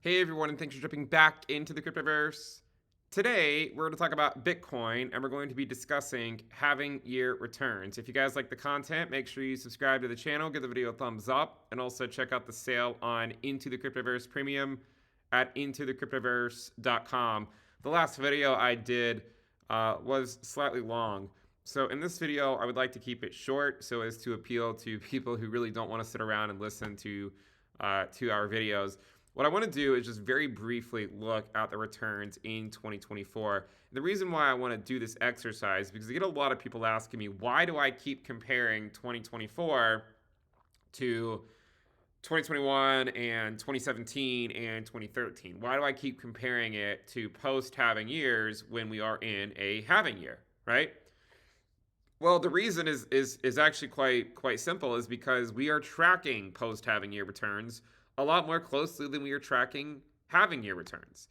Hey everyone, and thanks for jumping back into the Cryptoverse. Today, we're going to talk about Bitcoin, and we're going to be discussing halving year returns. If you guys like the content, make sure you subscribe to the channel, give the video a thumbs up, and also check out the sale on Into the Cryptoverse Premium at intothecryptoverse.com. The last video I did was slightly long. So in this video, I would like to keep it short so as to appeal to people who really don't want to sit around and listen to our videos. What I want to do is just very briefly look at the returns in 2024. And the reason why I want to do this exercise is because I get a lot of people asking me, why do I keep comparing 2024 to 2021 and 2017 and 2013? Why do I keep comparing it to post-halving years when we are in a halving year, right? Well, the reason is actually quite simple, is because we are tracking post-halving year returns a lot more closely than we are tracking halving year returns.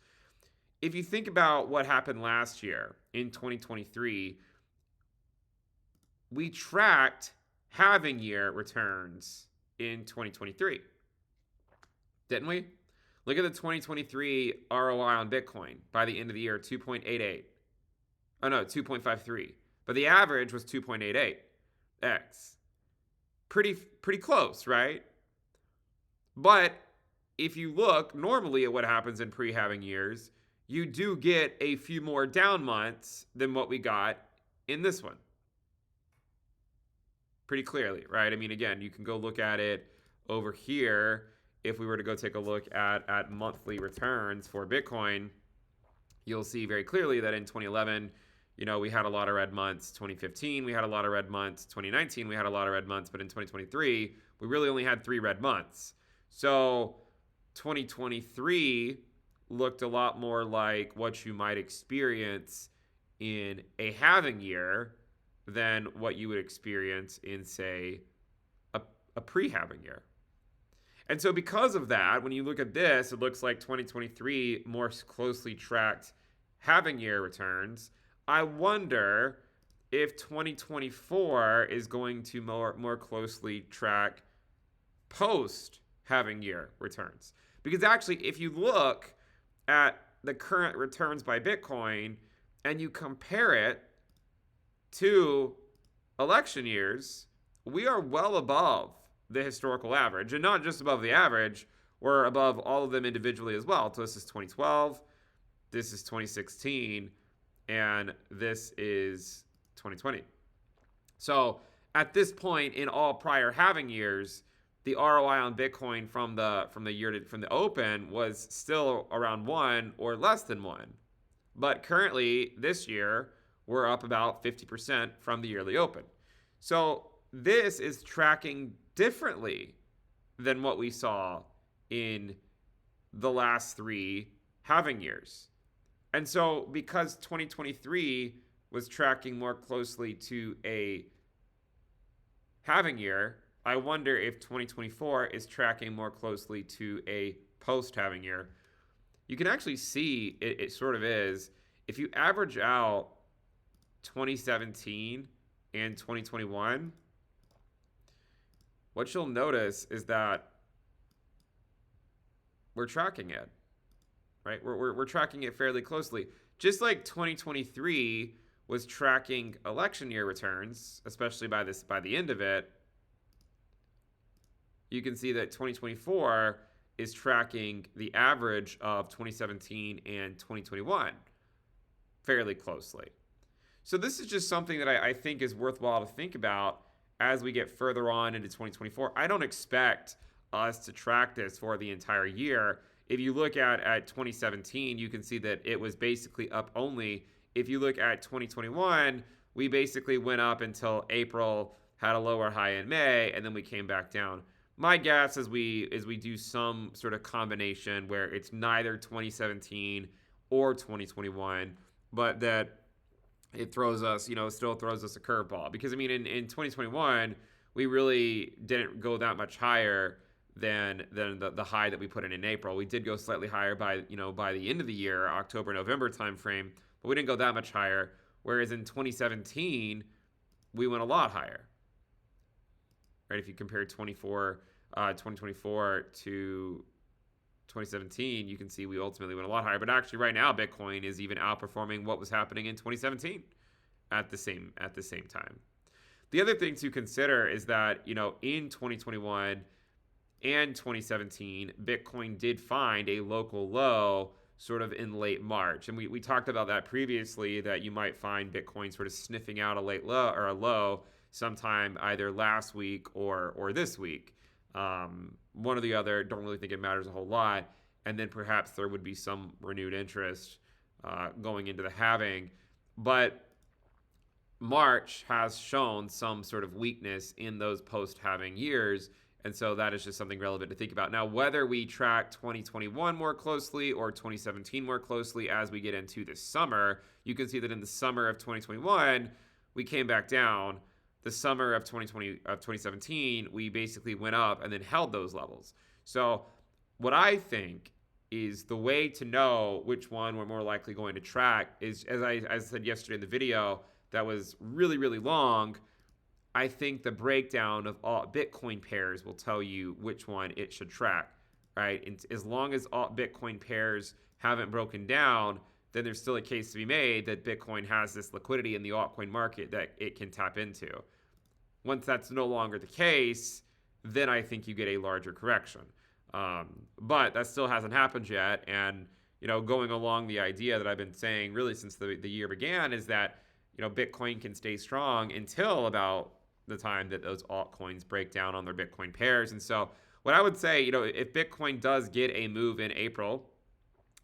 If you think about what happened last year in 2023, we tracked halving year returns in 2023, didn't we? Look at the 2023 ROI on Bitcoin by the end of the year, 2.88. Oh no, 2.53. But the average was 2.88x. Pretty close, right? But if you look normally at what happens in pre-halving years, you do get a few more down months than what we got in this one. Pretty clearly, right? I mean, again, you can go look at it over here. If we were to go take a look at monthly returns for Bitcoin, you'll see very clearly that in 2011, we had a lot of red months. 2015, we had a lot of red months. 2019, we had a lot of red months. But in 2023, we really only had 3 red months. So 2023 looked a lot more like what you might experience in a halving year than what you would experience in, say, a pre-halving year. And so because of that, when you look at this, it looks like 2023 more closely tracked halving year returns. I wonder if 2024 is going to more closely track post halving year returns. Because actually, if you look at the current returns by Bitcoin and you compare it to election years, we are well above the historical average. And not just above the average, we're above all of them individually as well. So this is 2012, this is 2016, and this is 2020. So at this point in all prior halving years, the ROI on Bitcoin from the open was still around 1 or less than 1. But currently this year, we're up about 50% from the yearly open. So this is tracking differently than what we saw in the last 3 halving years. And so because 2023 was tracking more closely to a halving year, I wonder if 2024 is tracking more closely to a post-halving year. You can actually see it sort of is. If you average out 2017 and 2021, what you'll notice is that we're tracking it, right? We're tracking it fairly closely. Just like 2023 was tracking election year returns, especially by the end of it, you can see that 2024 is tracking the average of 2017 and 2021 fairly closely. So this is just something that I think is worthwhile to think about as we get further on into 2024. I don't expect us to track this for the entire year. If you look at 2017, you can see that it was basically up only. If you look at 2021, we basically went up until April, had a lower high in May, and then we came back down. My guess is we do some sort of combination where it's neither 2017 or 2021, but that it throws us, still throws us a curveball. Because, I mean, in 2021, we really didn't go that much higher than the high that we put in April. We did go slightly higher by the end of the year, October, November timeframe, but we didn't go that much higher. Whereas in 2017, we went a lot higher. Right? If you compare 2024 to 2017, you can see we ultimately went a lot higher. But actually, right now, Bitcoin is even outperforming what was happening in 2017 at the same time. The other thing to consider is that in 2021 and 2017, Bitcoin did find a local low sort of in late March. And we talked about that previously, that you might find Bitcoin sort of sniffing out a late low or a low sometime either last week or this week. One or the other, don't really think it matters a whole lot. And then perhaps there would be some renewed interest going into the halving. But March has shown some sort of weakness in those post-halving years. And so that is just something relevant to think about. Now, whether we track 2021 more closely or 2017 more closely as we get into this summer, you can see that in the summer of 2021, we came back down. The summer of 2017, we basically went up and then held those levels. So what I think is the way to know which one we're more likely going to track is, as I said yesterday in the video that was really, really long, I think the breakdown of all Bitcoin pairs will tell you which one it should track, right? And as long as all Bitcoin pairs haven't broken down, then there's still a case to be made that Bitcoin has this liquidity in the altcoin market that it can tap into. Once that's no longer the case, then I think you get a larger correction. But that still hasn't happened yet. And, going along the idea that I've been saying really since the year began is that, Bitcoin can stay strong until about the time that those altcoins break down on their Bitcoin pairs. And so what I would say, if Bitcoin does get a move in April,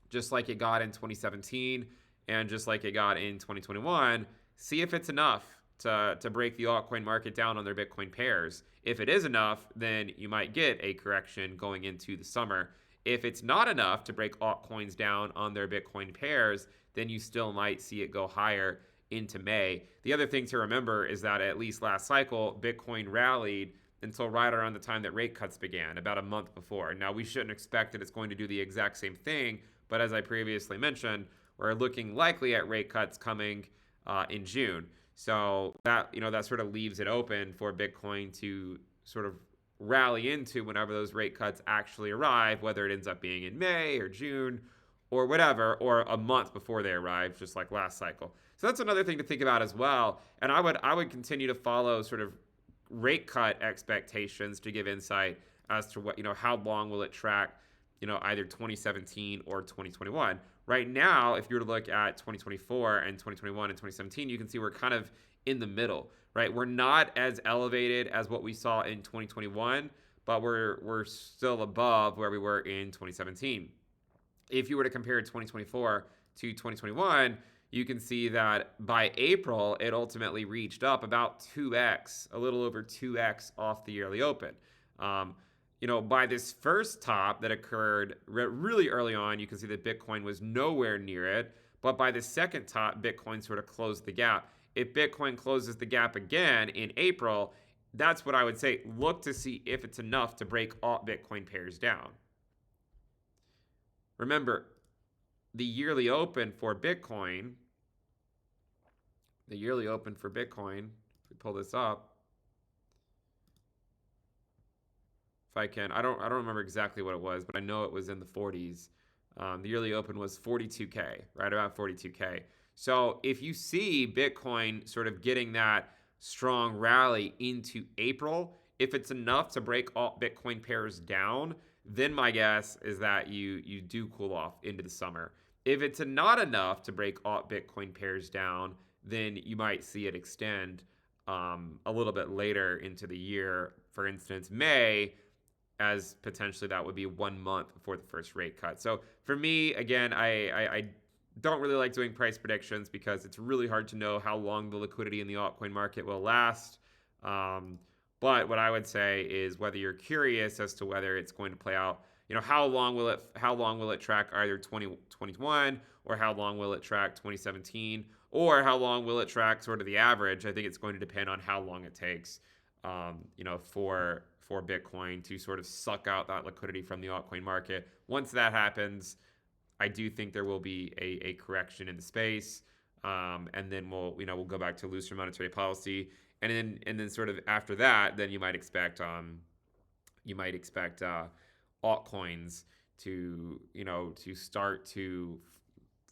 just like it got in 2017 and just like it got in 2021, see if it's enough to break the altcoin market down on their Bitcoin pairs. If it is enough, then you might get a correction going into the summer. If it's not enough to break altcoins down on their Bitcoin pairs, then you still might see it go higher into May. The other thing to remember is that at least last cycle, Bitcoin rallied until right around the time that rate cuts began, about a month before. Now, we shouldn't expect that it's going to do the exact same thing, but as I previously mentioned, we're looking likely at rate cuts coming in June. So that that sort of leaves it open for Bitcoin to sort of rally into whenever those rate cuts actually arrive, whether it ends up being in May or June or whatever, or a month before they arrive, just like last cycle. So that's another thing to think about as well. And I would continue to follow sort of rate cut expectations to give insight as to what, how long will it track, either 2017 or 2021. Right now, if you were to look at 2024 and 2021 and 2017, you can see we're kind of in the middle, right? We're not as elevated as what we saw in 2021, but we're still above where we were in 2017. If you were to compare 2024 to 2021, you can see that by April, it ultimately reached up about 2x, a little over 2x off the yearly open. By this first top that occurred really early on, you can see that Bitcoin was nowhere near it. But by the second top, Bitcoin sort of closed the gap. If Bitcoin closes the gap again in April, that's what I would say. Look to see if it's enough to break all Bitcoin pairs down. Remember, the yearly open for Bitcoin, if we pull this up, if I can, I don't remember exactly what it was, but I know it was in the 40s. The yearly open was 42K, right about 42K. So if you see Bitcoin sort of getting that strong rally into April, if it's enough to break all Bitcoin pairs down, then my guess is that you do cool off into the summer. If it's not enough to break all Bitcoin pairs down, then you might see it extend a little bit later into the year. For instance, May, as potentially that would be 1 month before the first rate cut. So for me, again, I don't really like doing price predictions because it's really hard to know how long the liquidity in the altcoin market will last. But what I would say is, whether you're curious as to whether it's going to play out, how long will it track either 2021, or how long will it track 2017, or how long will it track sort of the average? I think it's going to depend on how long it takes, for Bitcoin to sort of suck out that liquidity from the altcoin market. Once that happens, I do think there will be a correction in the space, and then we'll go back to looser monetary policy, and then sort of after that, then you might expect altcoins to start to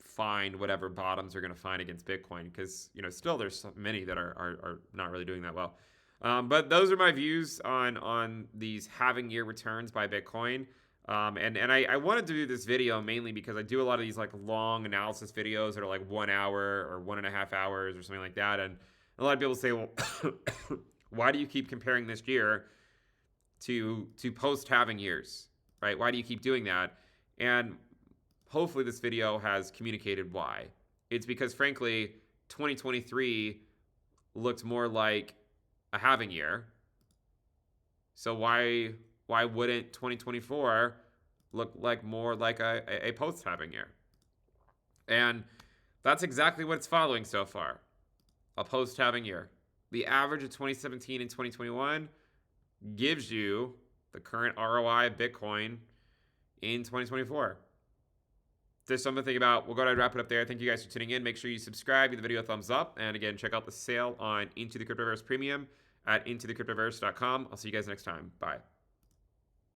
find whatever bottoms are going to find against Bitcoin, because still there's so many that are not really doing that well. But those are my views on these halving year returns by Bitcoin. And I wanted to do this video mainly because I do a lot of these like long analysis videos that are like 1 hour or 1.5 hours or something like that. And a lot of people say, well, why do you keep comparing this year to post halving years, right? Why do you keep doing that? And hopefully this video has communicated why. It's because frankly, 2023 looked more like a halving year. So why wouldn't 2024 look like more like a post-halving year? And that's exactly what it's following so far, a post-halving year. The average of 2017 and 2021 gives you the current ROI of Bitcoin in 2024. There's something to think about. We'll go ahead and wrap it up there. Thank you guys for tuning in. Make sure you subscribe, give the video a thumbs up, and again, check out the sale on Into the Cryptoverse Premium at intothecryptoverse.com. I'll see you guys next time. Bye.